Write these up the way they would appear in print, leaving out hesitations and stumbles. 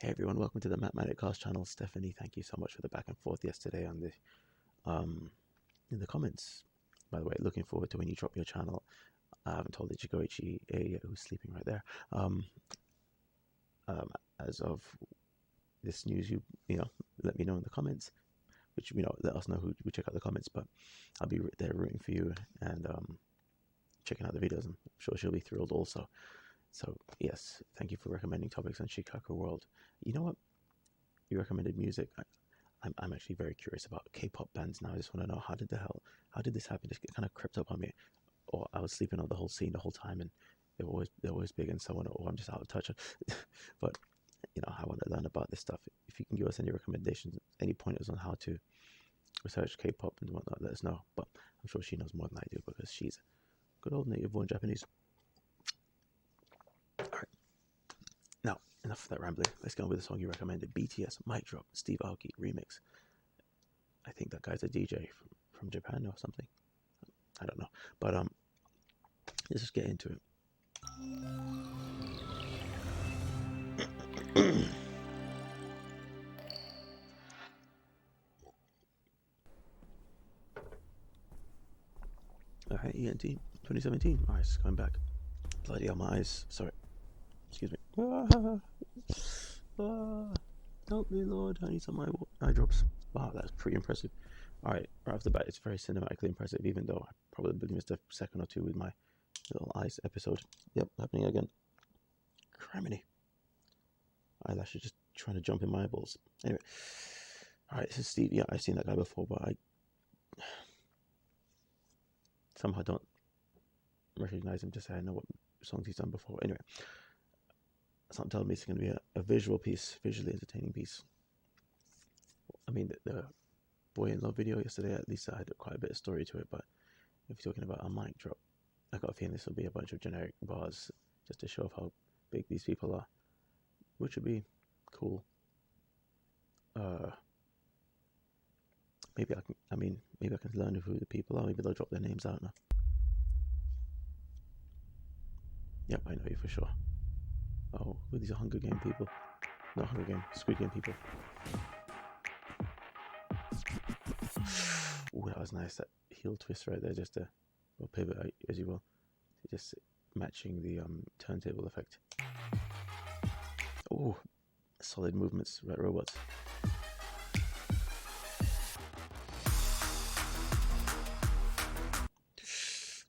Hey everyone, welcome to the MatMadik cast channel. Stephanie, thank you so much for the back and forth yesterday on the in the comments. By the way, looking forward to when you drop your channel. I haven't told Ichigoichi yet, who's sleeping right there. As of this news, you let me know in the comments, which let us know who we check out the comments. But I'll be there rooting for you and checking out the videos. I'm sure she'll be thrilled also. So yes, thank you for recommending topics on Shikaku World. You know what? You recommended music. I'm actually very curious about K-pop bands now. I just want to know how did this happen? It kind of crept up on me, or I was sleeping on the whole scene the whole time, and they're always big and so on, or I'm just out of touch. But I want to learn about this stuff. If you can give us any recommendations, any pointers on how to research K-pop and whatnot, let us know. But I'm sure she knows more than I do because she's good old native-born Japanese. Alright, now enough of that rambling. Let's go with the song you recommended. BTS Mic Drop, Steve Aoki remix. I think that guy's a DJ from Japan or something. I don't know. But let's just get into it. Alright, ENT 2017. Alright, it's going back. Bloody hell, my eyes. Sorry. Excuse me. Help me, Lord. I need some eye drops. Wow, that's pretty impressive. Alright, right off the bat, it's very cinematically impressive, even though I probably missed a second or two with my little eyes episode. Yep, happening again. Criminy. Eyelashes just trying to jump in my eyeballs. Anyway. Alright, this is Steve. Yeah, I've seen that guy before, but I somehow don't recognize him. Just say I know what songs he's done before. Anyway. Something telling me it's going to be a visual piece, visually entertaining piece. I mean, the Boy in Love video yesterday, at least I had quite a bit of story to it, but if you're talking about a mic drop, I got a feeling this will be a bunch of generic bars just to show off how big these people are, which would be cool. Maybe I can learn who the people are. Maybe they'll drop their names out now. Yep, I know you for sure. Oh, these are Hunger Game people. Not Hunger Game, Squid Game people. Oh, that was nice. That heel twist right there, just or pivot, as you will. Just matching the turntable effect. Oh, solid movements, right robots.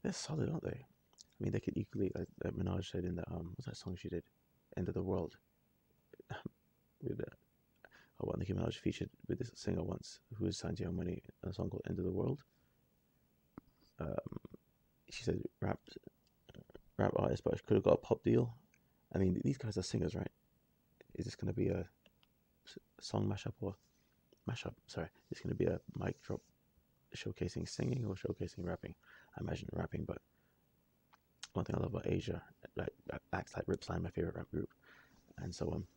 They're solid, aren't they? I mean, they could equally, like Minaj said in the what's that song she did? End of the World. With Nicki Minaj featured with this singer once who was signed to Young Money, a song called End of the World. She said rap artist, but could have got a pop deal. I mean, these guys are singers, right? Is this going to be a song mashup or mashup? Sorry, it's going to be a mic drop showcasing singing or showcasing rapping. I imagine rapping, but one thing I love about Asia, like acts like Ripsline, my favorite rap group, and so on.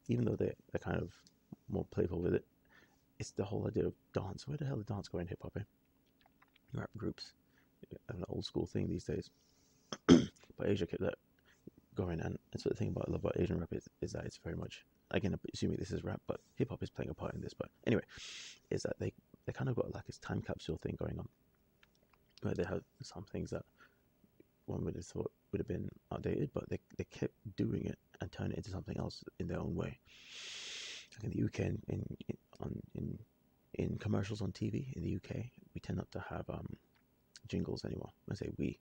Even though they're kind of more playful with it, it's the whole idea of dance. Where the hell did dance go in hip hop? Rap groups, an old school thing these days. But Asia kept that going, and that's what the thing I love about Asian rap is that it's very much, again, assuming this is rap, but hip hop is playing a part in this. But anyway, is that they kind of got like this time capsule thing going on, where they have some things that one would have thought would have been outdated, but they kept doing it and turn it into something else in their own way. Like in the UK, in commercials on TV in the UK, we tend not to have jingles anymore. When I say we,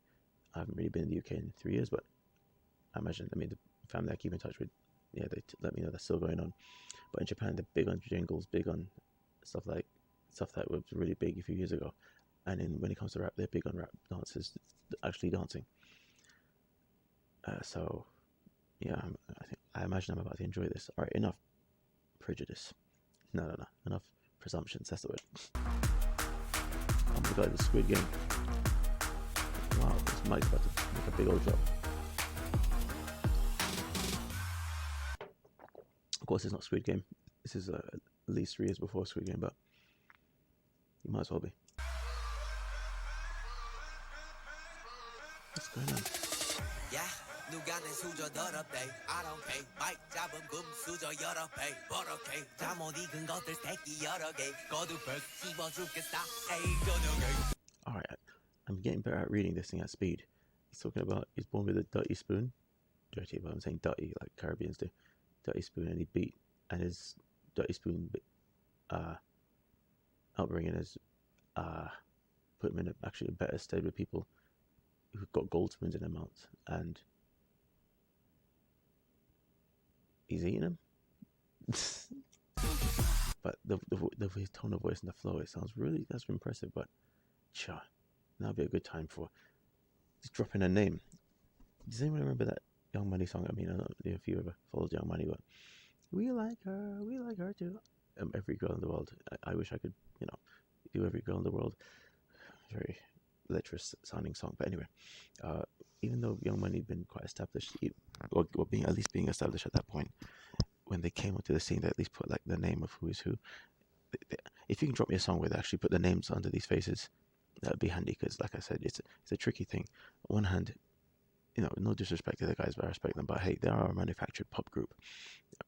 I haven't really been in the UK in 3 years, but I imagine, the family I keep in touch with, yeah, they let me know that's still going on. But in Japan, they're big on jingles, big on stuff that was really big a few years ago. And when it comes to rap, they're big on rap dancers actually dancing. So, yeah, I imagine I'm about to enjoy this. All right, enough prejudice. No. Enough presumptions. That's the word. Oh my god, the Squid Game. Wow, this mic's about to make a big old drop. Of course, it's not Squid Game. This is at least 3 years before Squid Game, but you might as well be. What's going on? Yeah, 누가 내 수저 더럽대 I don't pay 마이크 잡음 금수저 여러 배 버럭해 잠못 익은 것들 새끼 여러 개 거두벌 씹어 죽겠다 에이 저녁에. Alright, I'm getting better at reading this thing at speed. He's talking about he's born with a dirty spoon. Dirty, but I'm saying dirty like Caribbeans do. Dirty spoon, and he beat, and his dirty spoon upbringing has put him in actually a better state with people who've got gold spoons in their mouths, and he's eating them. But the tone of voice and the flow, it sounds really, that's impressive. But cha, that'll be a good time for just dropping a name. Does anyone remember that Young Money song? I mean, I don't know if you ever followed Young Money, but we like her too. Every girl in the world. I wish I could, do every girl in the world. Very lecherous sounding song, but anyway, even though Young Money had been quite established, or being established at that point, when they came onto the scene, they at least put like the name of who is who. If you can drop me a song where they actually put the names under these faces, that would be handy, because like I said, it's a tricky thing. On one hand, no disrespect to the guys, but I respect them, but hey, they are a manufactured pop group.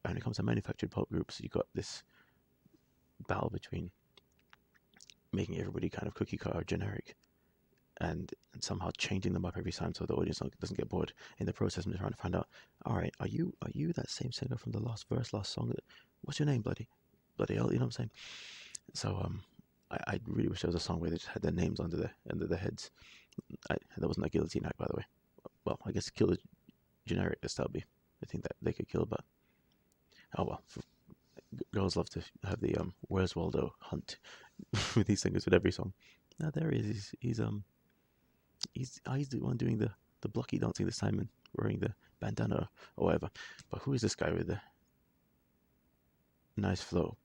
And when it comes to manufactured pop groups, you got this battle between making everybody kind of cookie cutter generic and somehow changing them up every time so the audience doesn't get bored in the process. I'm just trying to find out, all right, are you that same singer from the last song? What's your name, bloody hell? You know what I'm saying? So I really wish there was a song where they just had their names under their heads. That wasn't a guillotine act, by the way. Well, I guess kill the generic, that would be the thing that they could kill, but oh well. Girls love to have the Where's Waldo hunt with these singers with every song. Now there he is. He's the one doing the blocky dancing this time and wearing the bandana or whatever. But who is this guy with the nice flow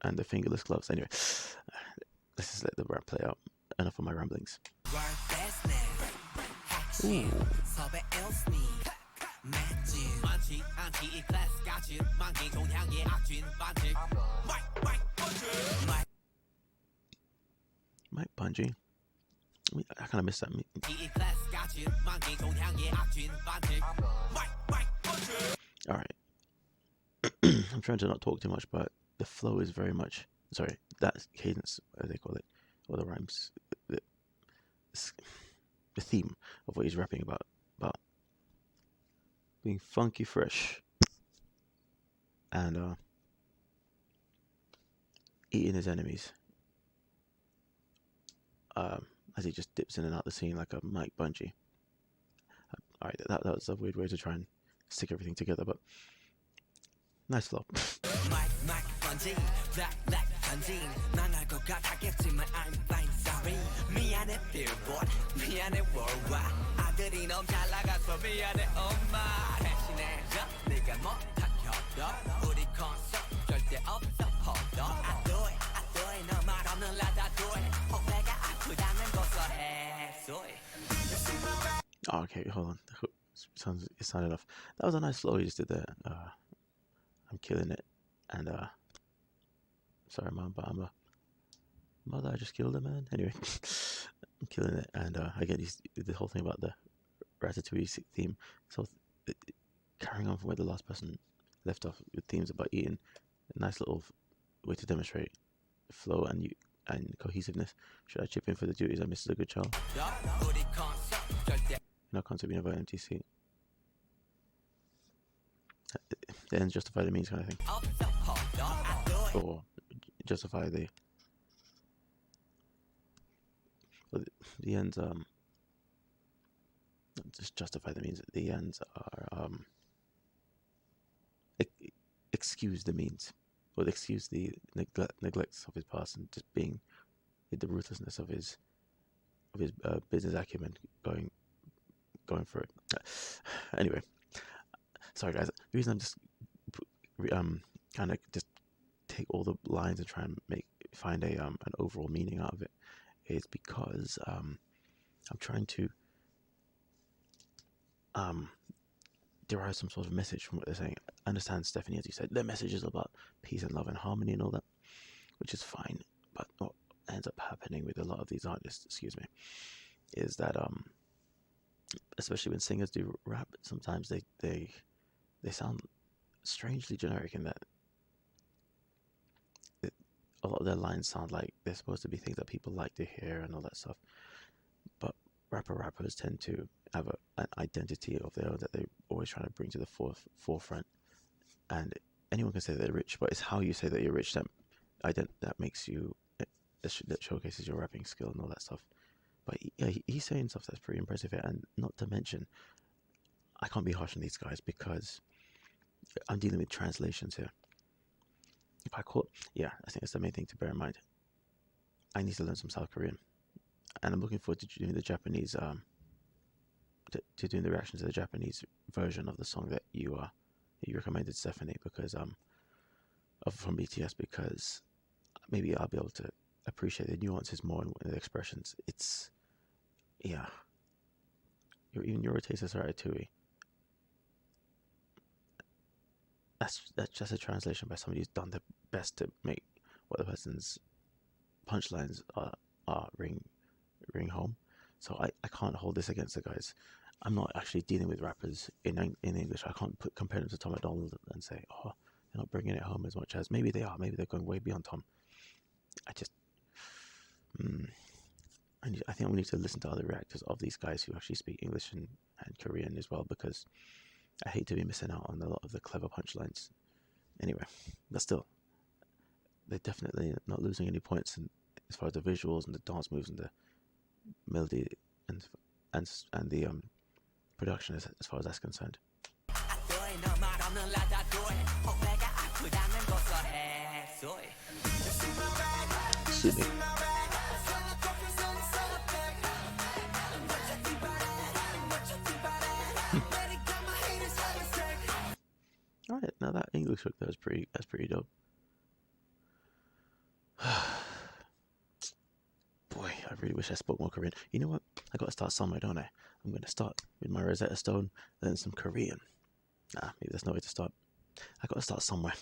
and the fingerless gloves? Anyway, let's just let the rap play out. Enough of my ramblings. Ooh. Mike Bungie. I kind of missed that. All right. I'm trying to not talk too much, but the flow is very much, sorry, that cadence, as they call it, or the rhymes, the theme of what he's rapping about being funky fresh and eating his enemies, as he just dips in and out the scene like a Mike Bungie. All right, that was a weird way to try and stick everything together, but nice flow. Oh, okay, hold on. It's not enough. That was a nice flow he just did there. I'm killing it. And sorry, Mom, but I'm a mother. I just killed a man. Anyway, I'm killing it. And again, the whole thing about the Ratatouille theme. So carrying on from where the last person left off with themes about eating, a nice little way to demonstrate flow and cohesiveness. Should I chip in for the duties I missed as a good child? No concept being about MTC. The ends justify the means kind of thing. Or justify the ends, not just justify the means. The ends are excuse the means, or excuse the neglects of his past and just being the ruthlessness of his business acumen going for it. Anyway, sorry guys. The reason I'm just kind of just take all the lines and try and find an overall meaning out of it is because I'm trying to derive some sort of message from what they're saying. I understand, Stephanie, as you said, their message is about peace and love and harmony and all that, which is fine. But what ends up happening with a lot of these artists, is that especially when singers do rap, sometimes they sound strangely generic in that a lot of their lines sound like they're supposed to be things that people like to hear and all that stuff. But rappers tend to have an identity of their own that they're always trying to bring to the forefront. And anyone can say they're rich, but it's how you say that you're rich that makes you that showcases your rapping skill and all that stuff. But yeah, he's saying stuff that's pretty impressive here, and not to mention, I can't be harsh on these guys because I'm dealing with translations here. If I caught, yeah, I think that's the main thing to bear in mind. I need to learn some South Korean, and I'm looking forward to doing the Japanese, to doing the reaction to the Japanese version of the song that you recommended, Stephanie, because from BTS, because maybe I'll be able to appreciate the nuances more and the expressions. It's, yeah, even your taste is right, Tui. That's just a translation by somebody who's done their best to make what the person's punchlines are ring home. So I can't hold this against the guys. I'm not actually dealing with rappers in English. I can't compare them to Tom MacDonald and say, oh, they're not bringing it home as much as maybe they are. Maybe they're going way beyond Tom. I think we need to listen to other reactors of these guys who actually speak English and Korean as well, because I hate to be missing out on a lot of the clever punchlines. Anyway, but still, they're definitely not losing any points as far as the visuals and the dance moves and the melody and the production as far as that's concerned. Sue me. Alright, now that English hook that's pretty dope. Boy, I really wish I spoke more Korean. You know what? I gotta start somewhere, don't I? I'm gonna start with my Rosetta Stone, learn some Korean. Nah, maybe there's no way to start. I gotta start somewhere.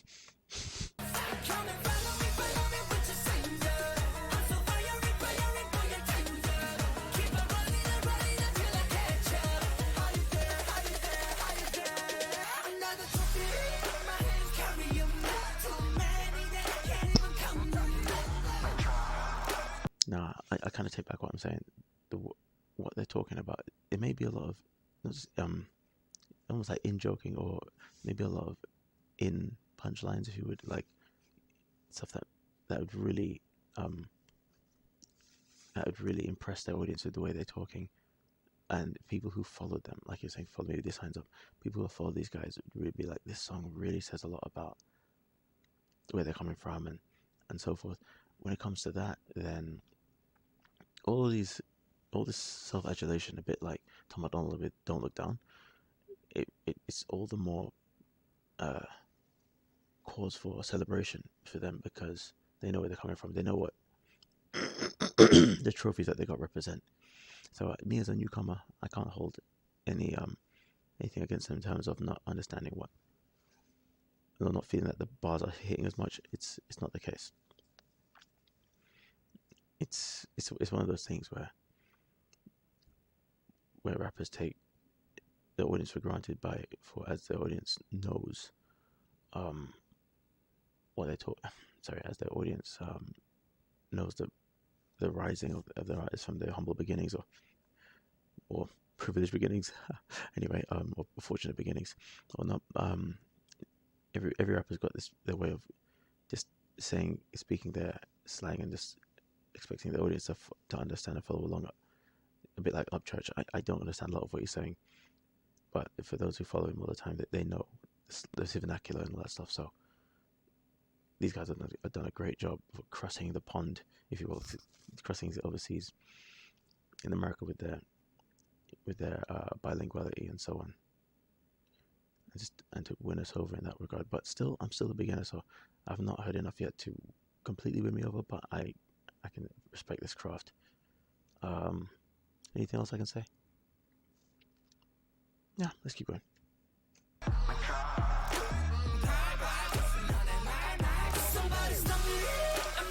Nah, I kind of take back what I'm saying. What they're talking about, it may be a lot of almost like in joking, or maybe a lot of in punchlines, if you would, like stuff that would really impress their audience with the way they're talking, and people who followed them, like you're saying, follow me with these hands up. People who follow these guys would really be like, this song really says a lot about where they're coming from and so forth. When it comes to that, then all this self-adulation, a bit like Tom MacDonald with Don't Look Down, it's all the more cause for celebration for them, because they know where they're coming from. They know what the trophies that they got represent. So me as a newcomer, I can't hold anything against them in terms of not understanding what, or not feeling that the bars are hitting as much. It's not the case. It's one of those things where rappers take the audience for granted as the audience knows what they talk. Sorry, as the audience knows the rising of the artists from their humble beginnings or privileged beginnings. Anyway, or fortunate beginnings or not. Every rapper's got their way of just speaking their slang and just expecting the audience to understand and follow along. A bit like Upchurch. I don't understand a lot of what he's saying, but for those who follow him all the time, they know the vernacular and all that stuff. So these guys have done a great job of crossing the pond, if you will, crossing the overseas in America with their bilinguality and so on, and to win us over in that regard. But still, I'm still a beginner, so I've not heard enough yet to completely win me over. But I can respect this craft. Anything else I can say? Yeah, let's keep going.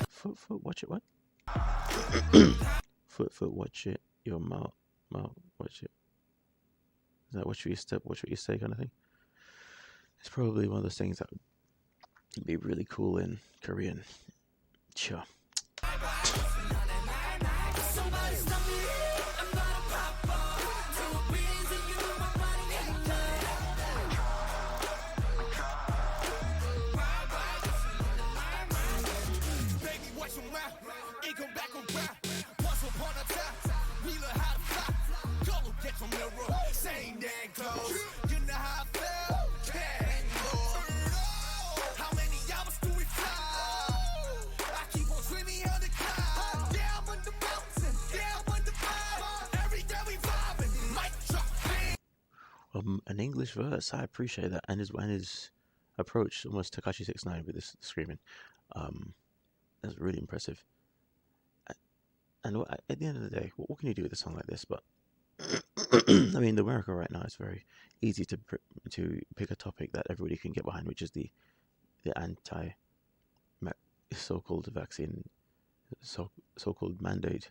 Foot, watch it, what? foot, watch it, your mouth, watch it. Is that watch what you step, watch what you say kind of thing? It's probably one of those things that would be really cool in Korean. Sure. An English verse, I appreciate that, and his approach, almost Tekashi 6ix9ine with this screaming, that's really impressive. And at the end of the day, what can you do with a song like this? But I mean, in America right now, it's very easy to pick a topic that everybody can get behind, which is the anti so-called vaccine, so-called mandate,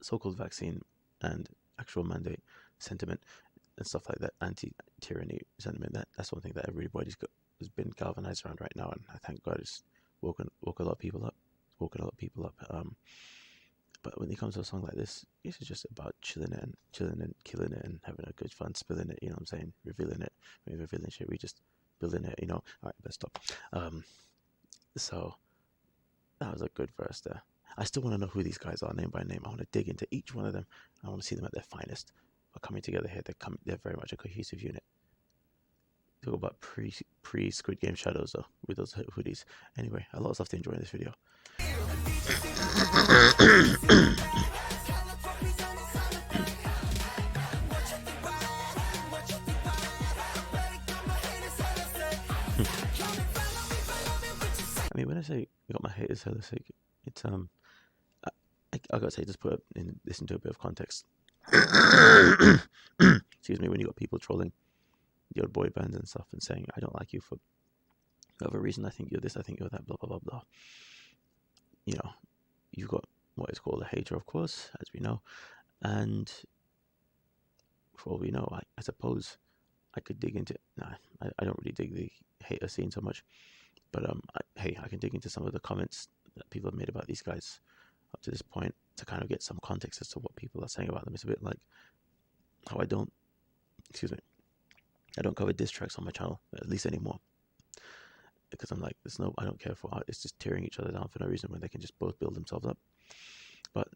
so-called vaccine and actual mandate sentiment and stuff like that, anti-tyranny sentiment. That's one thing that everybody's has been galvanized around right now, and I thank God it's woken a lot of people up. But when it comes to a song like this is just about chilling and killing it and having a good fun, spilling it. You know what I'm saying? Revealing it. We're revealing shit. We just building it. You know. All right, let's stop. So that was a good verse there. I still want to know who these guys are, name by name. I want to dig into each one of them. I want to see them at their finest. But coming together here, they're very much a cohesive unit. Talk about pre Squid Game shadows though, with those hoodies. Anyway, a lot of stuff to enjoy in this video. I mean, when I say we got my haters hella sick, it's I gotta say, just this into a bit of context. Excuse me, when you got people trolling the old boy bands and stuff and saying, I don't like you for whatever reason, I think you're this, I think you're that, blah blah blah blah. You know, you've got what is called a hater, of course, as we know, and for all we know, I suppose I could dig into. I don't really dig the hater scene so much, but I can dig into some of the comments that people have made about these guys up to this point to kind of get some context as to what people are saying about them. It's a bit like how I don't cover diss tracks on my channel, at least anymore, because I'm like, I don't care for artists just tearing each other down for no reason when they can just both build themselves up. But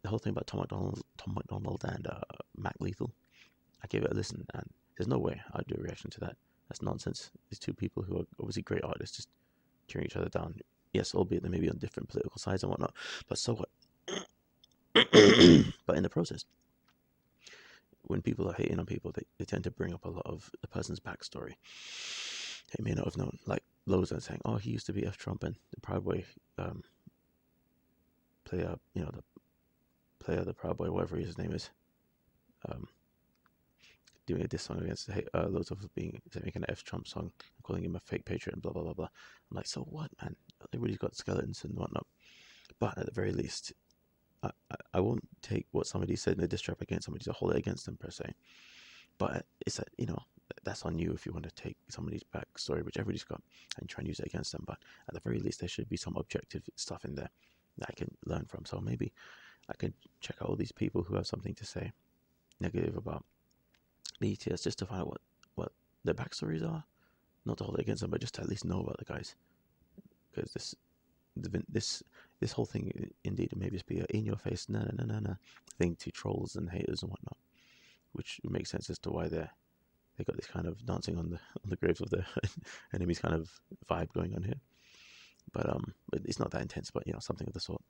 the whole thing about Tom McDonald and Mac Lethal, I gave it a listen, and there's no way I'd do a reaction to that. That's nonsense. These two people who are obviously great artists just tearing each other down. Yes, albeit they may be on different political sides and whatnot, but so what? But in the process, when people are hating on people, they tend to bring up a lot of the person's backstory. They may not have known, like Loza saying, "Oh, he used to be F Trump and the Proud Boy player, the Proud Boy, whatever his name is, doing a diss song against loads of making an F Trump song, calling him a fake patriot and blah blah blah blah." I'm like, so what, man? Everybody's got skeletons and whatnot. But at the very least, I won't take what somebody said in a diss track against somebody to hold it against them per se. But it's that's on you if you want to take somebody's backstory, which everybody's got, and try and use it against them. But at the very least, there should be some objective stuff in there that I can learn from. So maybe I can check out all these people who have something to say negative about BTS just to find out what their backstories are. Not to hold it against them, but just to at least know about the guys. Because this whole thing indeed may just be an in-your-face na thing to trolls and haters and whatnot, which makes sense as to why they got this kind of dancing on the graves of their enemies kind of vibe going on here. But it's not that intense, but something of the sort.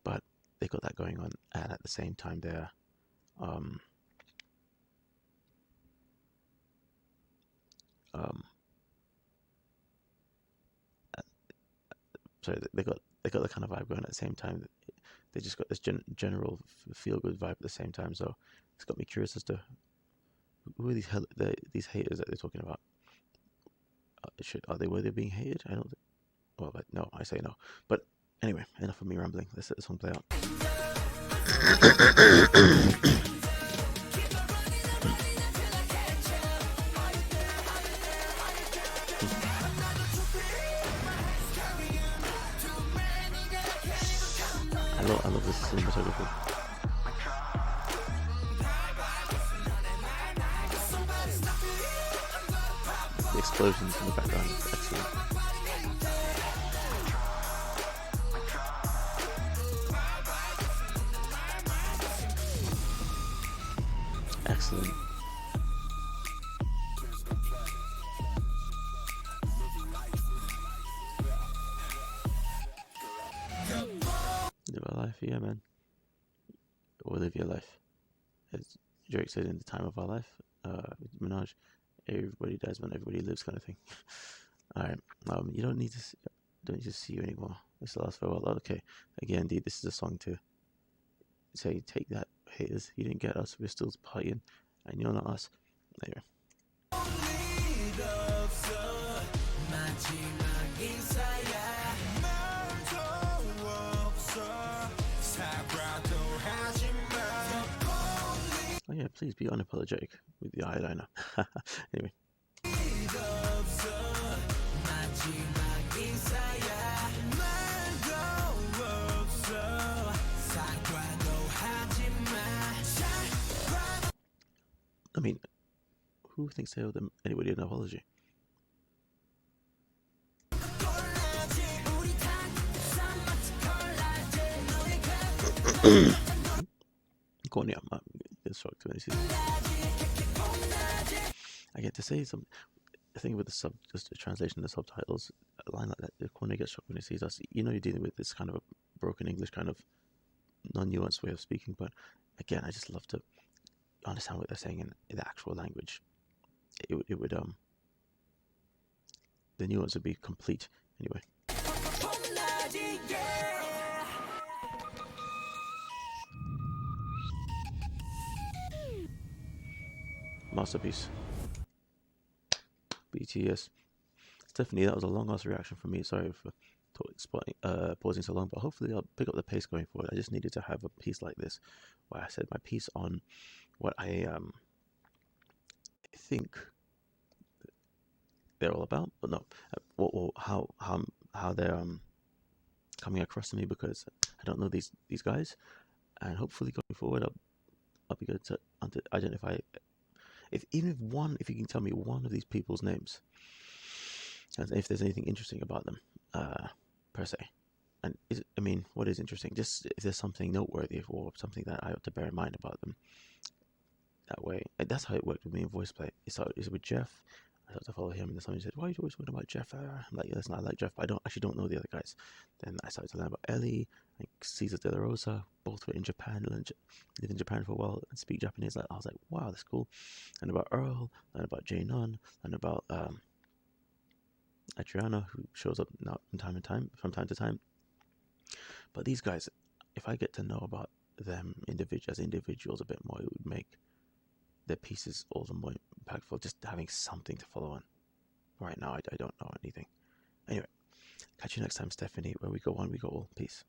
But they got that going on, and at the same time they're sorry, they got the kind of vibe going at the same time. They just got this general feel good vibe at the same time. So it's got me curious as to who are these haters that they're talking about. Are they worthy of being hated? I don't think. Well, no, I say no. But anyway, enough of me rambling. Let's let this one play out. I love this cinematography. The explosions in the background is excellent. Excellent. Live a life, yeah, man. Or live your life. As Drake said, in the time of our life, Minaj, everybody dies when everybody lives, kind of thing. All right. You don't need to see you anymore. It's the last farewell. Okay. Again, indeed, this is a song to say, take that, haters. You didn't get us. We're still partying, and you're not us. Anyway. Oh yeah, please be unapologetic with the eyeliner. Anyway. I mean, who thinks they owe them anybody an apology? Corny, I'm shocked when I see this. I get to say some. I think with the just the translation, the subtitles, a line like that, the corner gets shocked when he sees us. You know, you're dealing with this kind of a broken English, kind of non-nuanced way of speaking. But again, I just love to understand what they're saying in the actual language. It would the nuance would be complete anyway. Masterpiece. BTS. Stephanie, that was a long ass reaction from me. Sorry for pausing so long, but hopefully I'll pick up the pace going forward. I just needed to have a piece like this where I said my piece on what I think they're all about, but no, how they're coming across to me, because I don't know these guys, and hopefully going forward I'll be good to identify if you can tell me one of these people's names, and if there's anything interesting about them, per se. And what is interesting? Just if there's something noteworthy or something that I ought to bear in mind about them. That way, and that's how it worked with me in voice play. It's with Jeff. I started to follow him, and then somebody said, "Why are you always talking about Jeff?" I'm like, "Yeah, listen, I like Jeff, but I don't know the other guys." Then I started to learn about Ellie, like Cesar De La Rosa. Both were in Japan, lived in Japan for a while, and speak Japanese. I was like, "Wow, that's cool." And about Earl, and about Jay Nunn, and about Adriana, who shows up now from time to time. But these guys, if I get to know about them as individuals a bit more, it would make their pieces all the more impactful, just having something to follow on. Right now, I don't know anything. Anyway, catch you next time, Stephanie, where we go on, we go all. Peace.